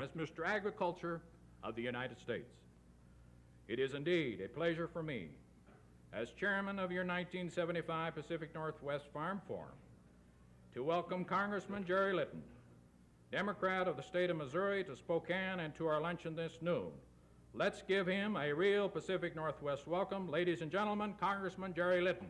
as Mr. Agriculture of the United States. It is indeed a pleasure for me, as chairman of your 1975 Pacific Northwest Farm Forum, to welcome Congressman Jerry Litton, Democrat of the state of Missouri, to Spokane and to our luncheon this noon. Let's give him a real Pacific Northwest welcome. Ladies and gentlemen, Congressman Jerry Litton.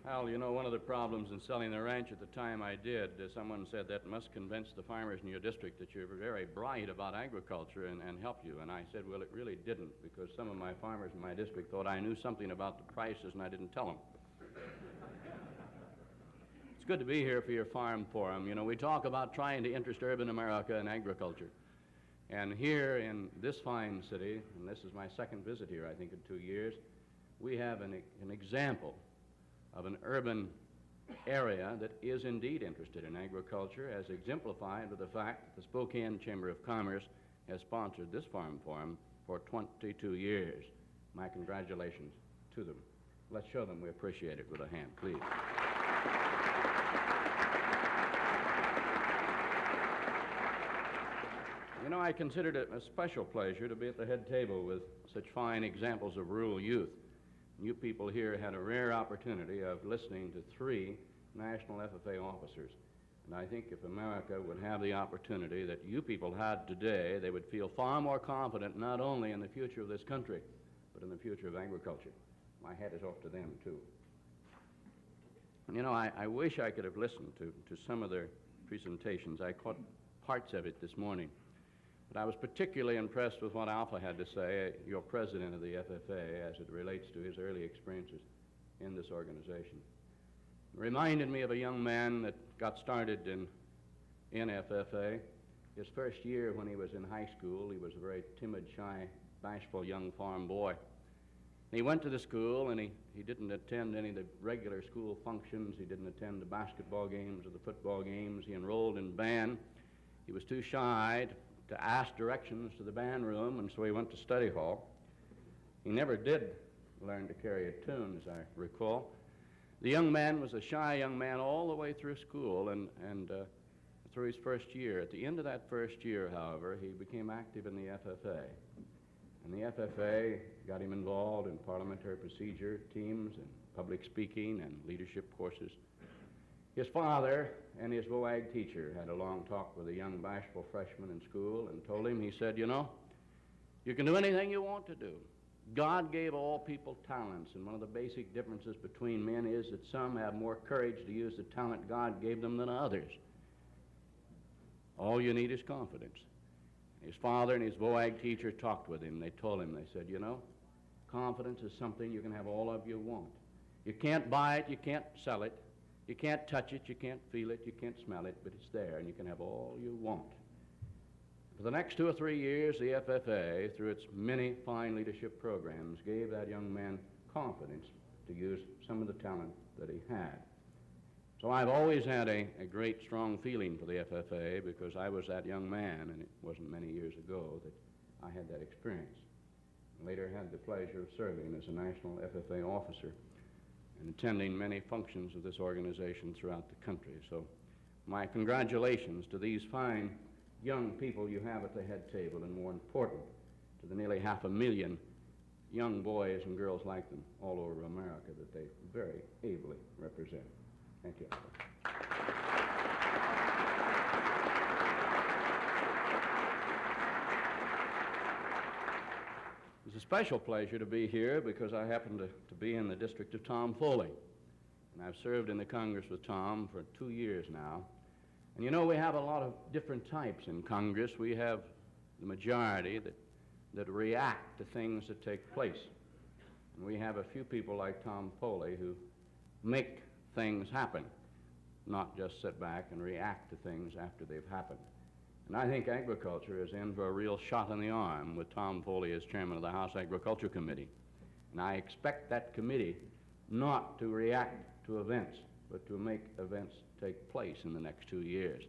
Well, you know, one of the problems in selling the ranch at the time I did, someone said that must convince the farmers in your district that you're very bright about agriculture and help you. And I said, well, it really didn't, because some of my farmers in my district thought I knew something about the prices and I didn't tell them. It's good to be here for your farm forum. You know, we talk about trying to interest urban America in agriculture. And here in this fine city, and this is my second visit here, I think, in 2 years, we have an example of an urban area that is indeed interested in agriculture, as exemplified with the fact that the Spokane Chamber of Commerce has sponsored this farm forum for 22 years. My congratulations to them. Let's show them we appreciate it with a hand, please. You know, I considered it a special pleasure to be at the head table with such fine examples of rural youth. You people here had a rare opportunity of listening to 3 national FFA officers. And I think if America would have the opportunity that you people had today, they would feel far more confident not only in the future of this country, but in the future of agriculture. My hat is off to them, too. You know, I wish I could have listened to some of their presentations. I caught parts of it this morning. But I was particularly impressed with what Alpha had to say, your president of the FFA, as it relates to his early experiences in this organization. It reminded me of a young man that got started in FFA. His first year when he was in high school, he was a very timid, shy, bashful young farm boy. He went to the school, and he didn't attend any of the regular school functions. He didn't attend the basketball games or the football games. He enrolled in band. He was too shy to ask directions to the band room, and so he went to study hall. He never did learn to carry a tune, as I recall. The young man was a shy young man all the way through school and through his first year. At the end of that first year, however, he became active in the FFA. And the FFA got him involved in parliamentary procedure teams and public speaking and leadership courses. His father and his VOAG teacher had a long talk with a young bashful freshman in school and told him, he said, you know, you can do anything you want to do. God gave all people talents, and one of the basic differences between men is that some have more courage to use the talent God gave them than others. All you need is confidence. His father and his VOAG teacher talked with him. They told him, they said, you know, confidence is something you can have all of you want. You can't buy it, you can't sell it. You can't touch it, you can't feel it, you can't smell it, but it's there, and you can have all you want. For the next 2 or 3 years, the FFA, through its many fine leadership programs, gave that young man confidence to use some of the talent that he had. So I've always had a great, strong feeling for the FFA because I was that young man, and it wasn't many years ago that I had that experience. Later had the pleasure of serving as a national FFA officer and attending many functions of this organization throughout the country. So my congratulations to these fine young people you have at the head table, and more important, to the nearly 500,000 young boys and girls like them all over America that they very ably represent. Thank you. It's a special pleasure to be here because I happen to be in the district of Tom Foley. And I've served in the Congress with Tom for 2 years now. And you know, we have a lot of different types in Congress. We have the majority that react to things that take place. And we have a few people like Tom Foley who make things happen, not just sit back and react to things after they've happened. And I think agriculture is in for a real shot in the arm with Tom Foley as chairman of the House Agriculture Committee. And I expect that committee not to react to events, but to make events take place in the next 2 years.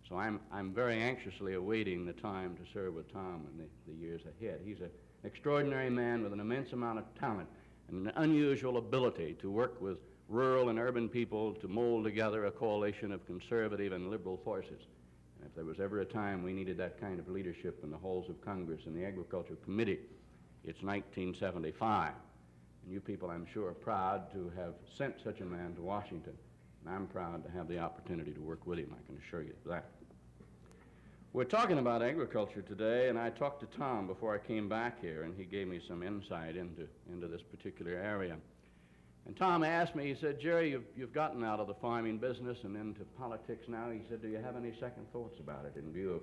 So I'm very anxiously awaiting the time to serve with Tom in the years ahead. He's an extraordinary man with an immense amount of talent and an unusual ability to work with rural and urban people to mold together a coalition of conservative and liberal forces. And if there was ever a time we needed that kind of leadership in the halls of Congress and the Agriculture Committee, it's 1975. And you people, I'm sure, are proud to have sent such a man to Washington. And I'm proud to have the opportunity to work with him, I can assure you of that. We're talking about agriculture today, and I talked to Tom before I came back here, and he gave me some insight into this particular area. And Tom asked me, he said, Jerry, you've gotten out of the farming business and into politics now. He said, do you have any second thoughts about it in view of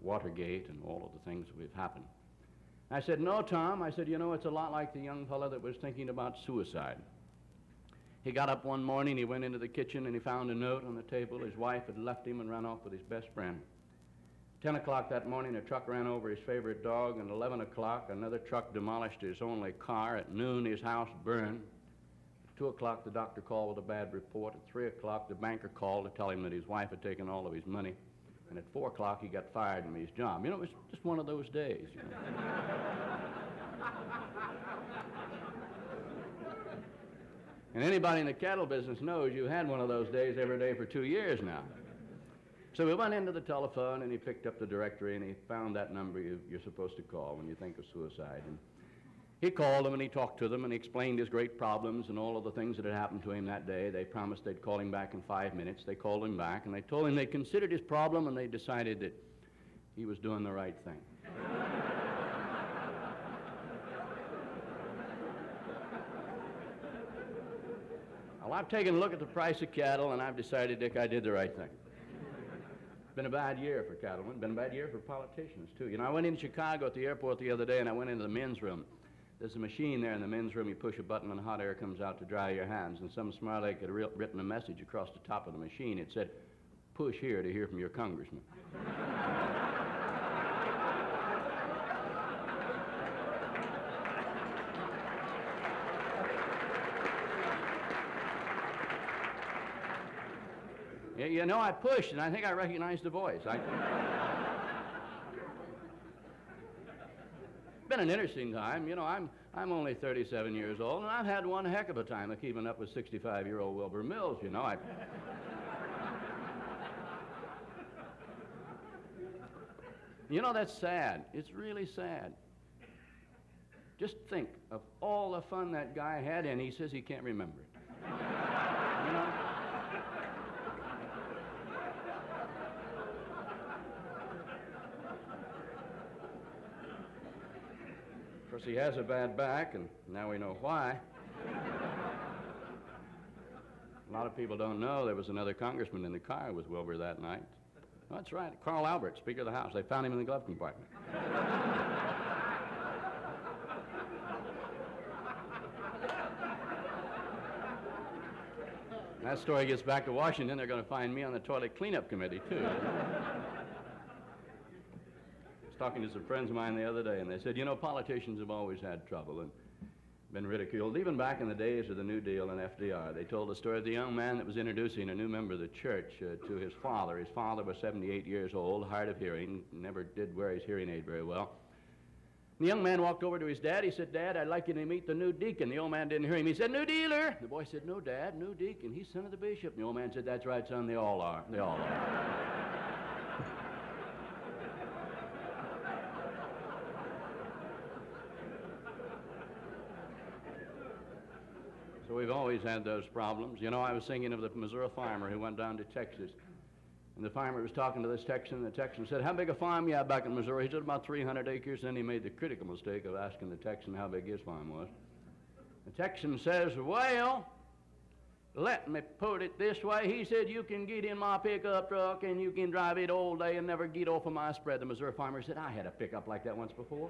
Watergate and all of the things that have happened? I said, no, Tom. I said, you know, it's a lot like the young fellow that was thinking about suicide. He got up one morning, he went into the kitchen, and he found a note on the table. His wife had left him and run off with his best friend. 10 o'clock that morning, a truck ran over his favorite dog, and 11 o'clock, another truck demolished his only car. At noon, his house burned. At 2 o'clock, the doctor called with a bad report. At 3 o'clock, the banker called to tell him that his wife had taken all of his money. And at 4 o'clock, he got fired from his job. You know, it was just one of those days, you know. And anybody in the cattle business knows you had one of those days every day for 2 years now. So we went into the telephone, and he picked up the directory, and he found that number you're supposed to call when you think of suicide. And he called them, and he talked to them, and he explained his great problems and all of the things that had happened to him that day. They promised they'd call him back in 5 minutes. They called him back, and they told him they considered his problem, and they decided that he was doing the right thing. Well, I've taken a look at the price of cattle, and I've decided, Dick, I did the right thing. Been a bad year for cattlemen, been a bad year for politicians, too. You know, I went into Chicago at the airport the other day, and I went into the men's room. There's a machine there in the men's room. You push a button, and hot air comes out to dry your hands. And some smart aleck had written a message across the top of the machine. It said, push here to hear from your congressman. You know, I pushed, and I think I recognized the voice. Been an interesting time. You know, I'm only 37 years old, and I've had one heck of a time of keeping up with 65-year-old Wilbur Mills, you know. You know, that's sad. It's really sad. Just think of all the fun that guy had, and he says he can't remember it. You know? Of course, he has a bad back, and now we know why. A lot of people don't know there was another congressman in the car with Wilbur that night. Oh, that's right, Carl Albert, Speaker of the House. They found him in the glove compartment. That story gets back to Washington, they're going to find me on the toilet cleanup committee, too. Talking to some friends of mine the other day, and they said, you know, politicians have always had trouble and been ridiculed. Even back in the days of the New Deal and FDR, they told the story of the young man that was introducing a new member of the church to his father. His father was 78 years old, hard of hearing, never did wear his hearing aid very well. The young man walked over to his dad. He said, Dad, I'd like you to meet the new deacon. The old man didn't hear him. He said, new dealer. The boy said, no, Dad, new deacon. He's son of the bishop. And the old man said, that's right, son, they all are. They all are. So we've always had those problems. You know, I was thinking of the Missouri farmer who went down to Texas. And the farmer was talking to this Texan, and the Texan said, how big a farm you have back in Missouri? He said, about 300 acres. Then he made the critical mistake of asking the Texan how big his farm was. The Texan says, well, let me put it this way. He said, you can get in my pickup truck, and you can drive it all day and never get off of my spread. The Missouri farmer said, I had a pickup like that once before.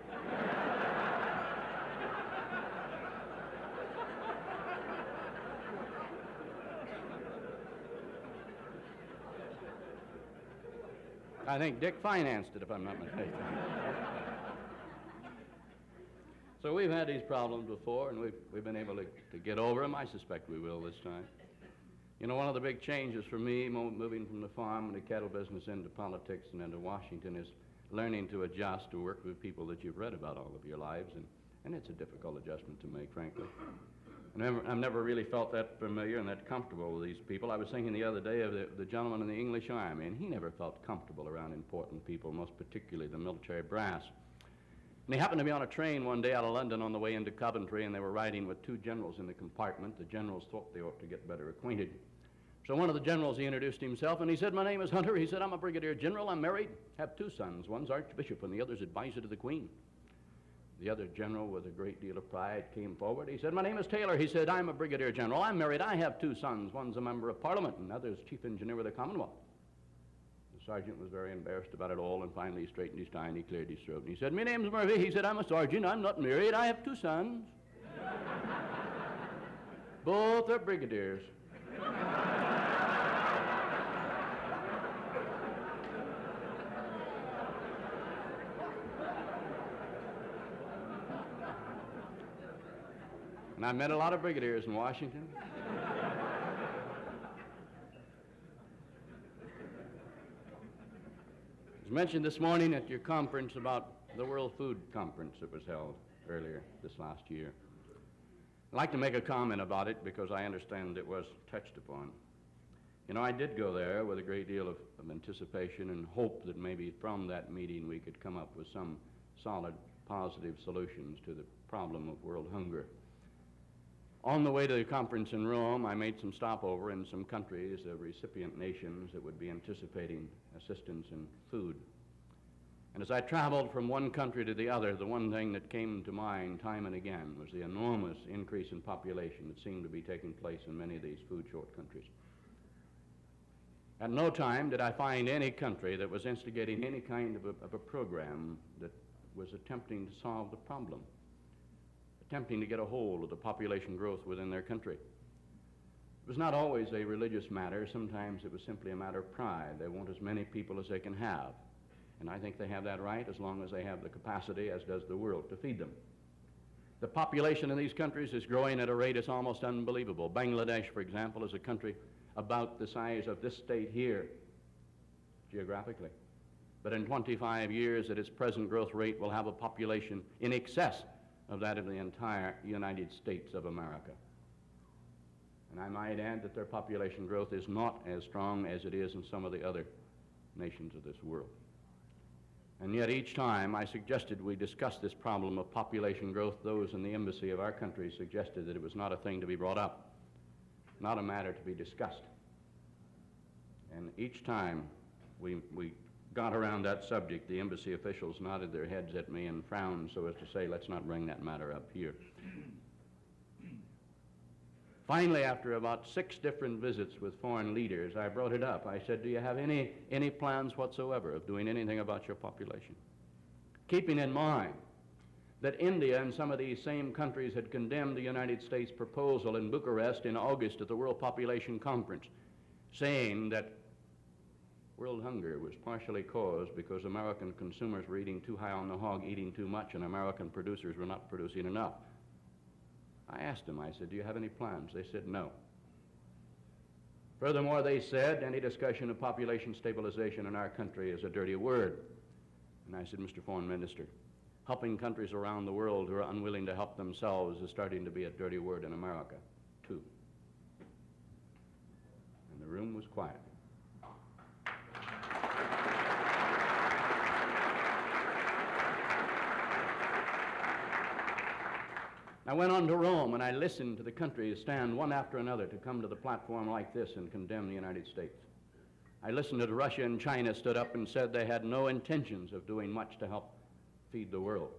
I think Dick financed it, if I'm not mistaken. So we've had these problems before, and we've been able to get over them. I suspect we will this time. You know, one of the big changes for me, moving from the farm and the cattle business into politics and into Washington, is learning to adjust, to work with people that you've read about all of your lives, and it's a difficult adjustment to make, frankly. I've never really felt that familiar and that comfortable with these people. I was thinking the other day of the gentleman in the English Army, and he never felt comfortable around important people, most particularly the military brass. And he happened to be on a train one day out of London on the way into Coventry, and they were riding with two generals in the compartment. The generals thought they ought to get better acquainted. So one of the generals, he introduced himself, and he said, "My name is Hunter." He said, "I'm a brigadier general. I'm married, have two sons. One's archbishop, and the other's advisor to the Queen." The other general, with a great deal of pride, came forward. He said, "My name is Taylor." He said, "I'm a brigadier general. I'm married. I have two sons. One's a member of Parliament, and the other's chief engineer with the Commonwealth." The sergeant was very embarrassed about it all, and finally he straightened his tie and he cleared his throat. And he said, "My name's Murphy." He said, "I'm a sergeant. I'm not married. I have two sons. Both are brigadiers." And I met a lot of brigadiers in Washington. It was mentioned this morning at your conference about the World Food Conference that was held earlier this last year. I'd like to make a comment about it because I understand it was touched upon. You know, I did go there with a great deal of anticipation and hope that maybe from that meeting we could come up with some solid, positive solutions to the problem of world hunger. On the way to the conference in Rome, I made some stopover in some countries, recipient nations that would be anticipating assistance in food. And as I traveled from one country to the other, the one thing that came to mind time and again was the enormous increase in population that seemed to be taking place in many of these food-short countries. At no time did I find any country that was instigating any kind of a program that was attempting to solve the problem, attempting to get a hold of the population growth within their country. It was not always a religious matter. Sometimes it was simply a matter of pride. They want as many people as they can have. And I think they have that right as long as they have the capacity, as does the world, to feed them. The population in these countries is growing at a rate that's almost unbelievable. Bangladesh, for example, is a country about the size of this state here, geographically. But in 25 years, at its present growth rate, will have a population in excess of that of the entire United States of America. And I might add that their population growth is not as strong as it is in some of the other nations of this world. And yet each time I suggested we discuss this problem of population growth, those in the embassy of our country suggested that it was not a thing to be brought up, not a matter to be discussed. And each time we got around that subject, the embassy officials nodded their heads at me and frowned so as to say, "Let's not bring that matter up here." Finally, after about 6 different visits with foreign leaders, I brought it up. I said, "Do you have any plans whatsoever of doing anything about your population?" Keeping in mind that India and some of these same countries had condemned the United States proposal in Bucharest in August at the World Population Conference, saying that world hunger was partially caused because American consumers were eating too high on the hog, eating too much, and American producers were not producing enough. I asked them, I said, "Do you have any plans?" They said, "No." Furthermore, they said, "Any discussion of population stabilization in our country is a dirty word." And I said, "Mr. Foreign Minister, helping countries around the world who are unwilling to help themselves is starting to be a dirty word in America, too." And the room was quiet. I went on to Rome, and I listened to the countries stand one after another to come to the platform like this and condemn the United States. I listened to Russia and China stood up and said they had no intentions of doing much to help feed the world.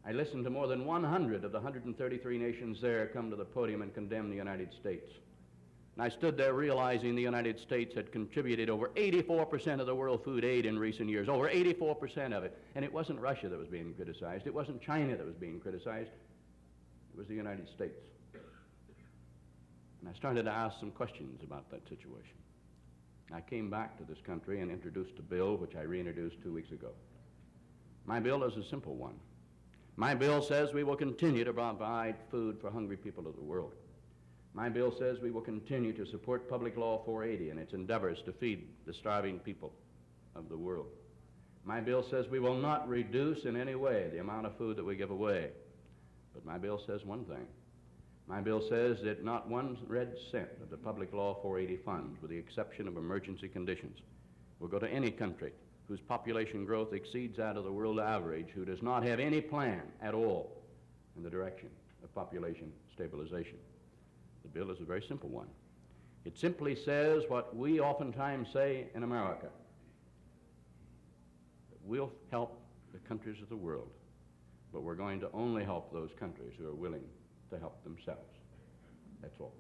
I listened to more than 100 of the 133 nations there come to the podium and condemn the United States. And I stood there realizing the United States had contributed over 84% of the world food aid in recent years, over 84% of it. And it wasn't Russia that was being criticized. It wasn't China that was being criticized. It was the United States. And I started to ask some questions about that situation. I came back to this country and introduced a bill which I reintroduced 2 weeks ago. My bill is a simple one. My bill says we will continue to provide food for hungry people of the world. My bill says we will continue to support Public Law 480 in its endeavors to feed the starving people of the world. My bill says we will not reduce in any way the amount of food that we give away. But my bill says one thing. My bill says that not one red cent of the Public Law 480 funds, with the exception of emergency conditions, will go to any country whose population growth exceeds that of the world average, who does not have any plan at all in the direction of population stabilization. The bill is a very simple one. It simply says what we oftentimes say in America, that we'll help the countries of the world, but we're going to only help those countries who are willing to help themselves. That's all.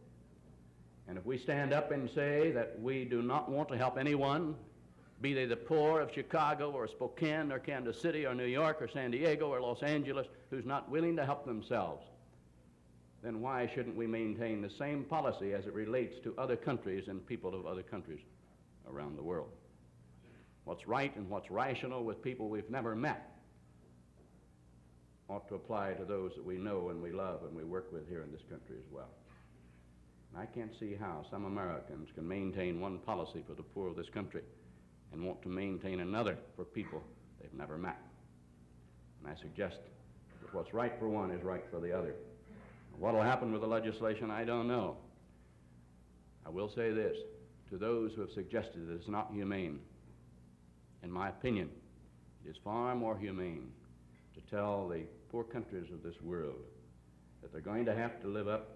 And if we stand up and say that we do not want to help anyone, be they the poor of Chicago or Spokane or Kansas City or New York or San Diego or Los Angeles, who's not willing to help themselves, then why shouldn't we maintain the same policy as it relates to other countries and people of other countries around the world? What's right and what's rational with people we've never met ought to apply to those that we know and we love and we work with here in this country as well. And I can't see how some Americans can maintain one policy for the poor of this country and want to maintain another for people they've never met. And I suggest that what's right for one is right for the other. What will happen with the legislation, I don't know. I will say this, to those who have suggested that it's not humane, in my opinion, it is far more humane to tell the poor countries of this world that they're going to have to live up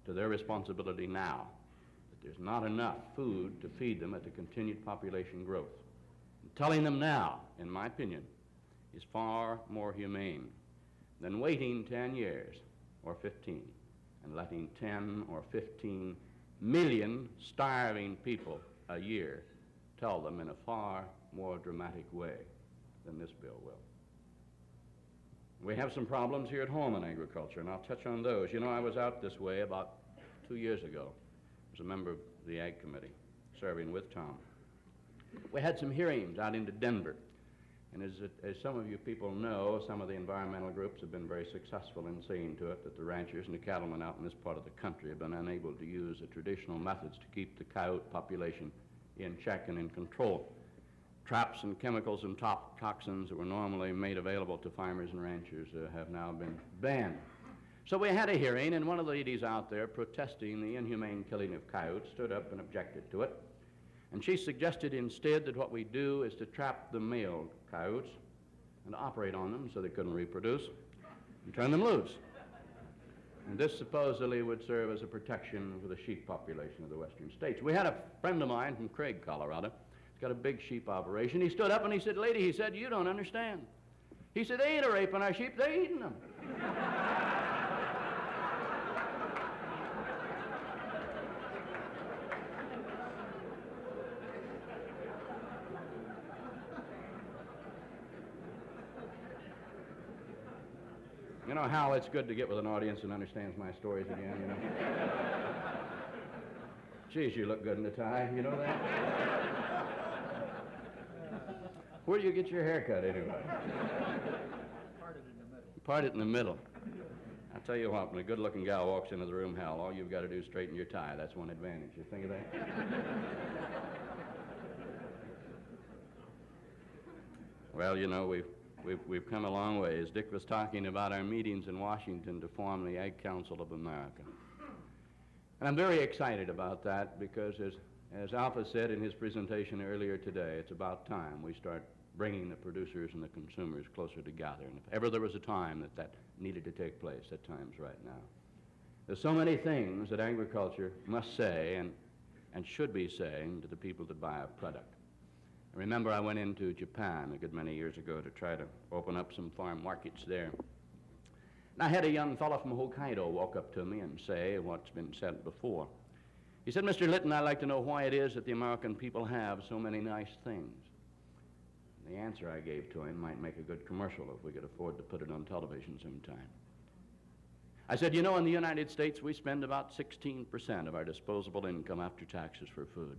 to their responsibility now, that there's not enough food to feed them at the continued population growth. And telling them now, in my opinion, is far more humane than waiting 10 years or 15 and letting 10 or 15 million starving people a year tell them in a far more dramatic way than this bill will. We have some problems here at home in agriculture, and I'll touch on those. You know, I was out this way about 2 years ago as a member of the Ag Committee, serving with Tom. We had some hearings out into Denver, and as some of you people know, some of the environmental groups have been very successful in seeing to it that the ranchers and the cattlemen out in this part of the country have been unable to use the traditional methods to keep the coyote population in check and in control. Traps and chemicals and toxins that were normally made available to farmers and ranchers have now been banned. So we had a hearing, and one of the ladies out there protesting the inhumane killing of coyotes stood up and objected to it. And she suggested instead that what we do is to trap the male coyotes and operate on them so they couldn't reproduce and turn them loose. And this supposedly would serve as a protection for the sheep population of the western states. We had a friend of mine from Craig, Colorado. He's got a big sheep operation. He stood up and he said, "Lady," he said, "you don't understand." He said, "They ain't a raping our sheep, they're eating them." You know, Hal, it's good to get with an audience that understands my stories again, you know. Geez, you look good in the tie, you know that? Where do you get your hair cut, anyway? Parted in the middle. Part it in the middle. I'll tell you what, when a good-looking gal walks into the room, Hal, all you've got to do is straighten your tie. That's one advantage. You think of that? Well, you know, we've come a long ways. Dick was talking about our meetings in Washington to form the Ag Council of America. And I'm very excited about that because, as Alpha said in his presentation earlier today, it's about time we start bringing the producers and the consumers closer together. And if ever there was a time that needed to take place, that time's right now. There's so many things that agriculture must say and should be saying to the people that buy a product. I remember I went into Japan a good many years ago to try to open up some farm markets there. And I had a young fellow from Hokkaido walk up to me and say what's been said before. He said, "Mr. Litton, I'd like to know why it is that the American people have so many nice things." The answer I gave to him might make a good commercial if we could afford to put it on television sometime. I said, "You know, in the United States, we spend about 16% of our disposable income after taxes for food.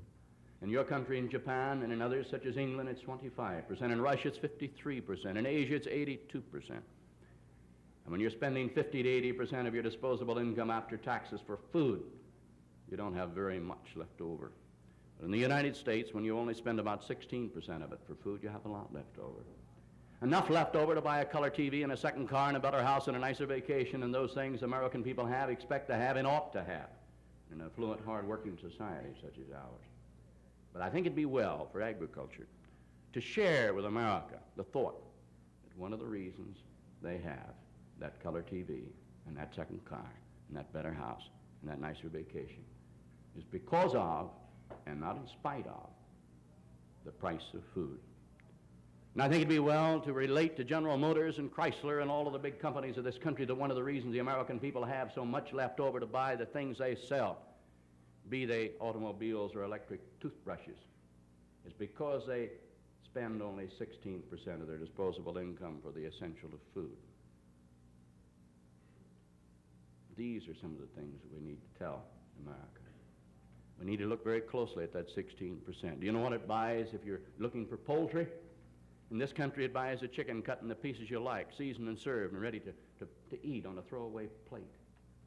In your country, in Japan, and in others such as England, it's 25%. In Russia, it's 53%. In Asia, it's 82%. And when you're spending 50 to 80% of your disposable income after taxes for food, you don't have very much left over. But in the United States, when you only spend about 16% of it for food, you have a lot left over. Enough left over to buy a color TV and a second car and a better house and a nicer vacation and those things American people have, expect to have, and ought to have in an affluent, hard-working society such as ours. But I think it'd be well for agriculture to share with America the thought that one of the reasons they have that color TV and that second car and that better house and that nicer vacation is because of, and not in spite of, the price of food. And I think it'd be well to relate to General Motors and Chrysler and all of the big companies of this country that one of the reasons the American people have so much left over to buy the things they sell, be they automobiles or electric toothbrushes, is because they spend only 16% of their disposable income for the essential of food. These are some of the things that we need to tell America. We need to look very closely at that 16%. Do you know what it buys if you're looking for poultry? In this country, it buys a chicken cut in the pieces you like, seasoned and served and ready to eat on a throwaway plate.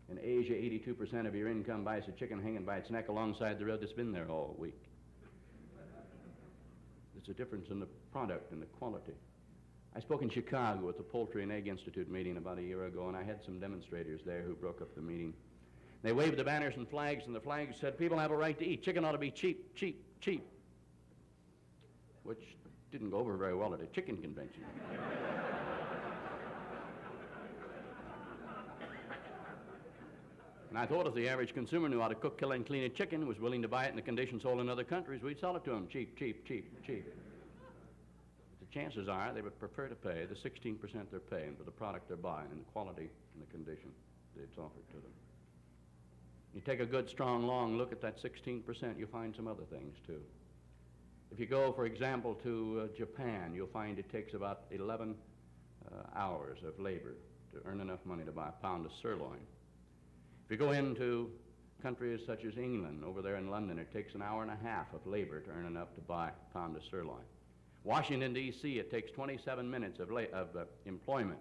In Asia, 82% of your income buys a chicken hanging by its neck alongside the rib that's been there all week. There's a difference in the product and the quality. I spoke in Chicago at the Poultry and Egg Institute meeting about a year ago, and I had some demonstrators there who broke up the meeting. They waved the banners and flags, and the flags said, people have a right to eat. Chicken ought to be cheap, cheap, cheap, which didn't go over very well at a chicken convention. And I thought if the average consumer knew how to cook, kill, and clean a chicken, was willing to buy it in the conditions sold in other countries, we'd sell it to them cheap, cheap, cheap, cheap. But the chances are they would prefer to pay the 16% they're paying for the product they're buying and the quality and the condition that it's offered to them. You take a good, strong, long look at that 16%, you'll find some other things, too. If you go, for example, to Japan, you'll find it takes about 11 hours of labor to earn enough money to buy a pound of sirloin. If you go into countries such as England, over there in London, it takes an hour and a half of labor to earn enough to buy a pound of sirloin. Washington, D.C., it takes 27 minutes of employment.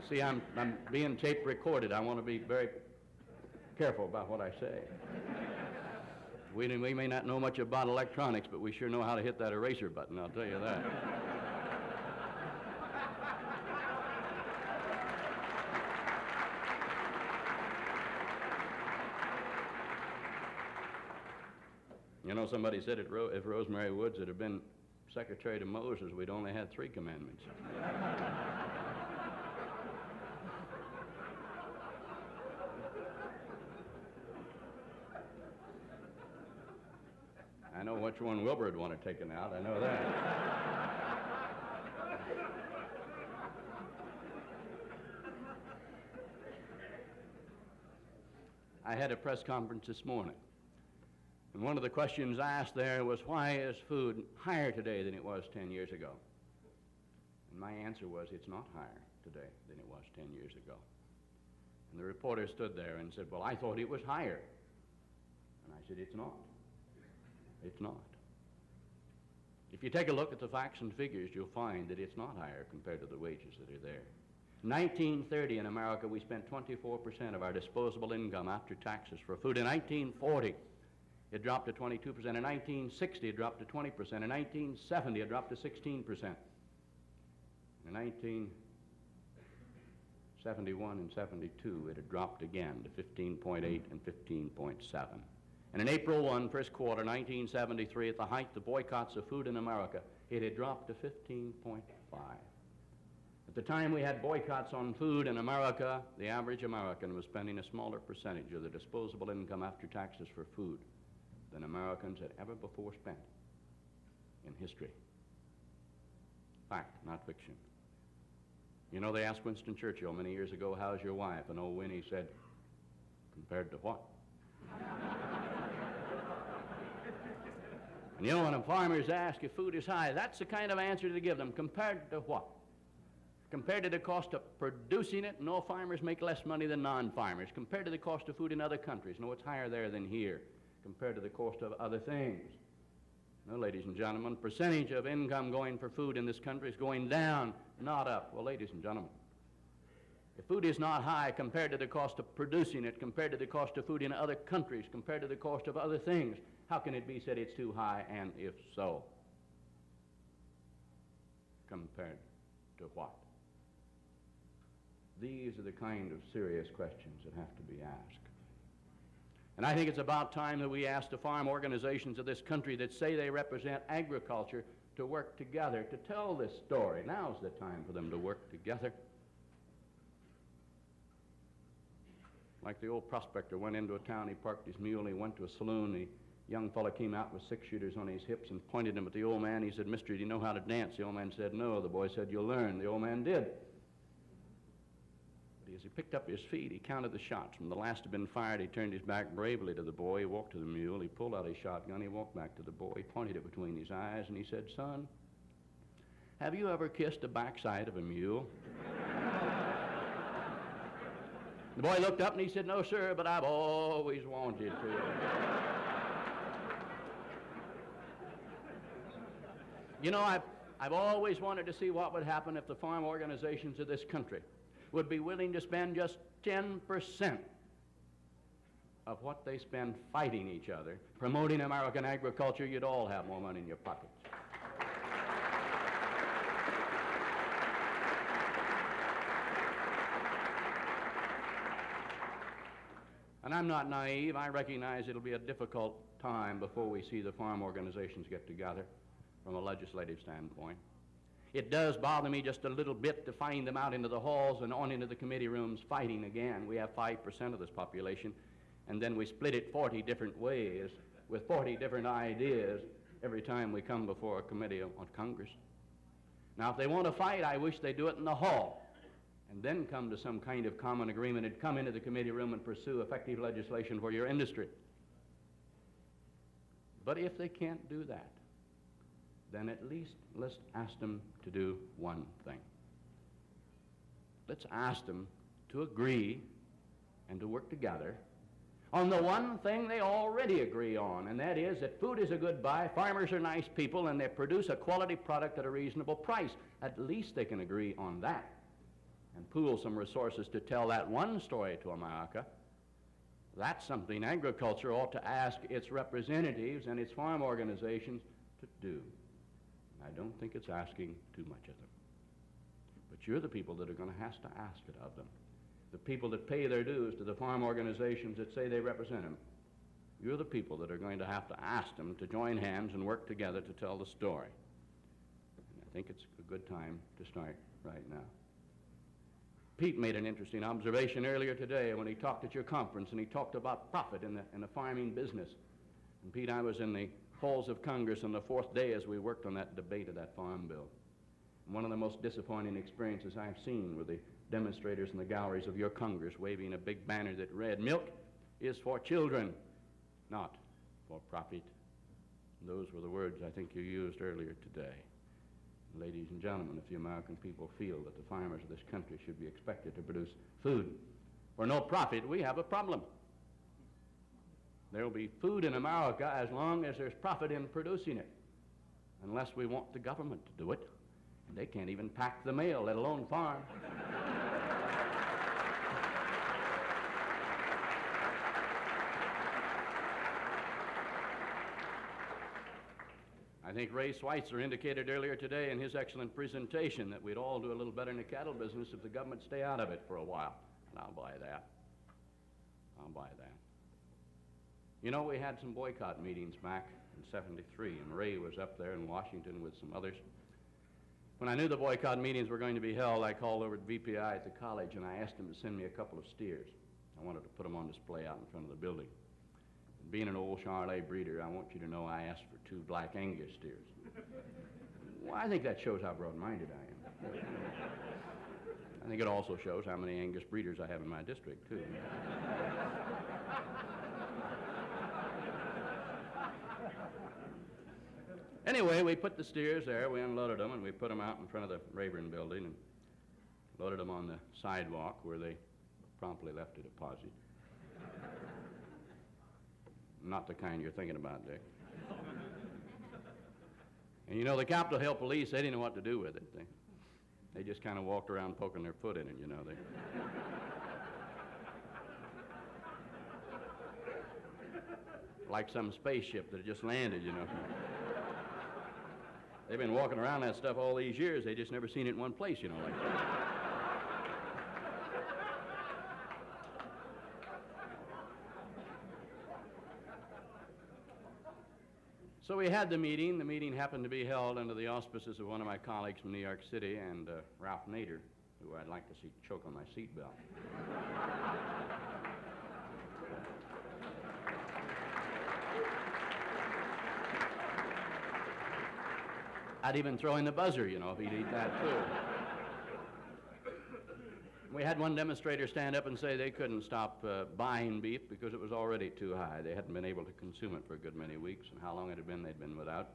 See, I'm being tape recorded. I want to be very careful about what I say. We may not know much about electronics, but we sure know how to hit that eraser button, I'll tell you that. You know, somebody said if Rosemary Woods had been secretary to Moses, we'd only had 3 commandments. I know which one Wilbur would want to taken out, I know that. I had a press conference this morning, and one of the questions asked there was, why is food higher today than it was 10 years ago? And my answer was, it's not higher today than it was 10 years ago. And the reporter stood there and said, well, I thought it was higher. And I said, it's not. It's not. If you take a look at the facts and figures, you'll find that it's not higher compared to the wages that are there. In 1930 in America, we spent 24% of our disposable income after taxes for food. In 1940, it dropped to 22%. In 1960, it dropped to 20%. In 1970, it dropped to 16%. In 1971 and 72, it had dropped again to 15.8 and 15.7. And in April 1, first quarter, 1973, at the height of the boycotts of food in America, it had dropped to 15.5. At the time we had boycotts on food in America, the average American was spending a smaller percentage of their disposable income after taxes for food than Americans had ever before spent in history. Fact, not fiction. You know, they asked Winston Churchill many years ago, how's your wife? And old Winnie said, compared to what? And you know, when farmers ask if food is high, that's the kind of answer to give them. Compared to what? Compared to the cost of producing it, no farmers make less money than non-farmers. Compared to the cost of food in other countries, no, it's higher there than here. Compared to the cost of other things. No, ladies and gentlemen, percentage of income going for food in this country is going down, not up. Well, ladies and gentlemen, if food is not high compared to the cost of producing it, compared to the cost of food in other countries, compared to the cost of other things, how can it be said it's too high, and if so, compared to what? These are the kind of serious questions that have to be asked. And I think it's about time that we ask the farm organizations of this country that say they represent agriculture to work together, to tell this story. Now's the time for them to work together. Like the old prospector went into a town, he parked his mule, he went to a saloon, the young fellow came out with 6 shooters on his hips and pointed them at the old man. He said, "Mister, do you know how to dance?" The old man said, "No." The boy said, "You'll learn." The old man did. But as he picked up his feet, he counted the shots. When the last had been fired, he turned his back bravely to the boy. He walked to the mule, he pulled out his shotgun, he walked back to the boy, he pointed it between his eyes, and he said, "Son, have you ever kissed the backside of a mule?" The boy looked up and he said, "No, sir, but I've always wanted to." You know, I've always wanted to see what would happen if the farm organizations of this country would be willing to spend just 10% of what they spend fighting each other, promoting American agriculture. You'd all have more money in your pockets. And I'm not naive. I recognize it'll be a difficult time before we see the farm organizations get together from a legislative standpoint. It does bother me just a little bit to find them out into the halls and on into the committee rooms fighting again. We have 5% of this population, and then we split it 40 different ways with 40 different ideas every time we come before a committee on Congress. Now, if they want to fight, I wish they'd do it in the hall and then come to some kind of common agreement and come into the committee room and pursue effective legislation for your industry. But if they can't do that, then at least let's ask them to do one thing. Let's ask them to agree and to work together on the one thing they already agree on, and that is that food is a good buy, farmers are nice people, and they produce a quality product at a reasonable price. At least they can agree on that and pool some resources to tell that one story to America. That's something agriculture ought to ask its representatives and its farm organizations to do. I don't think it's asking too much of them. But you're the people that are going to have to ask it of them. The people that pay their dues to the farm organizations that say they represent them. You're the people that are going to have to ask them to join hands and work together to tell the story. And I think it's a good time to start right now. Pete made an interesting observation earlier today when he talked at your conference, and he talked about profit in the farming business. And Pete, I was in the halls of Congress on the 4th day as we worked on that debate of that farm bill. And one of the most disappointing experiences I've seen were the demonstrators in the galleries of your Congress waving a big banner that read, "Milk is for children, not for profit." And those were the words I think you used earlier today. Ladies and gentlemen, if the American people feel that the farmers of this country should be expected to produce food for no profit, we have a problem. There will be food in America as long as there's profit in producing it, unless we want the government to do it. And they can't even pack the mail, let alone farm. I think Ray Schweitzer indicated earlier today in his excellent presentation that we'd all do a little better in the cattle business if the government stay out of it for a while. And I'll buy that. I'll buy that. You know, we had some boycott meetings back in '73, and Ray was up there in Washington with some others. When I knew the boycott meetings were going to be held, I called over to VPI at the college, and I asked him to send me a couple of steers. I wanted to put them on display out in front of the building. And being an old Charolais breeder, I want you to know I asked for 2 black Angus steers. Well, I think that shows how broad-minded I am. I think it also shows how many Angus breeders I have in my district, too. Anyway, we put the steers there, we unloaded them, and we put them out in front of the Rayburn building and loaded them on the sidewalk where they promptly left a deposit. Not the kind you're thinking about, Dick. And you know, the Capitol Hill police, they didn't know what to do with it. They just kind of walked around poking their foot in it, you know. Like some spaceship that had just landed, you know. They've been walking around that stuff all these years. They just never seen it in one place, you know, like that. So we had the meeting. The meeting happened to be held under the auspices of one of my colleagues from New York City and Ralph Nader, who I'd like to see choke on my seatbelt. I'd even throw in the buzzer, you know, if he'd eat that too. We had one demonstrator stand up and say they couldn't stop buying beef because it was already too high. They hadn't been able to consume it for a good many weeks, and how long it had been they'd been without.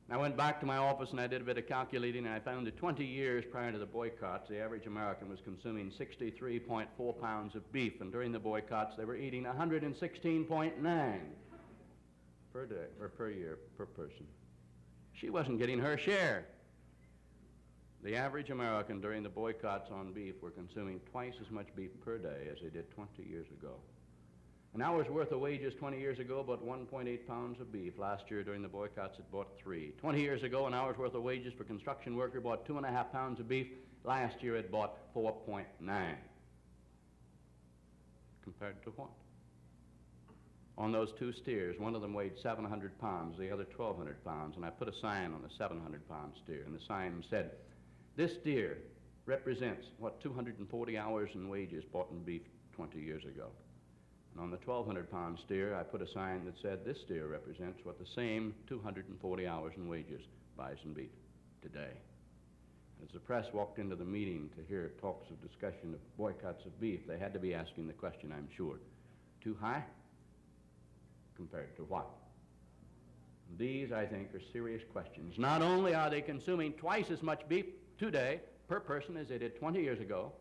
And I went back to my office and I did a bit of calculating, and I found that 20 years prior to the boycotts, the average American was consuming 63.4 pounds of beef, and during the boycotts they were eating 116.9 per day, or per year, per person. She wasn't getting her share. The average American during the boycotts on beef were consuming twice as much beef per day as they did 20 years ago. An hour's worth of wages 20 years ago bought 1.8 pounds of beef. Last year during the boycotts it bought 3. 20 years ago an hour's worth of wages for a construction worker bought 2.5 pounds of beef. Last year it bought 4.9. Compared to what? On those two steers, one of them weighed 700 pounds, the other 1,200 pounds, and I put a sign on the 700-pound steer, and the sign said, "This steer represents what 240 hours in wages bought in beef 20 years ago." And on the 1,200-pound steer, I put a sign that said, "This steer represents what the same 240 hours in wages buys in beef today." As the press walked into the meeting to hear talks of discussion of boycotts of beef, they had to be asking the question, I'm sure, too high? Compared to what? These, I think, are serious questions. Not only are they consuming twice as much beef today per person as they did 20 years ago,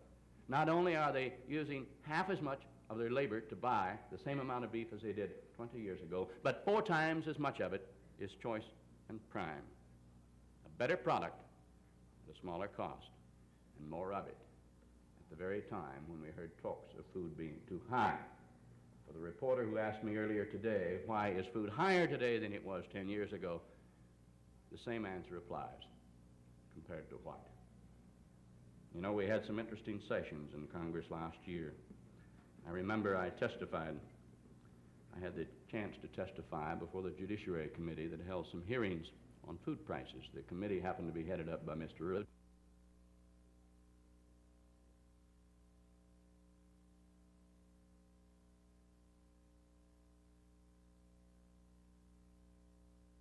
not only are they using half as much of their labor to buy the same amount of beef as they did 20 years ago, but 4 times as much of it is choice and prime. A better product at a smaller cost, and more of it at the very time when we heard talks of food being too high. For the reporter who asked me earlier today, why is food higher today than it was 10 years ago, the same answer applies. Compared to what? You know, we had some interesting sessions in Congress last year. I remember I testified. I had the chance to testify before the Judiciary Committee that held some hearings on food prices. The committee happened to be headed up by Mr. Litton.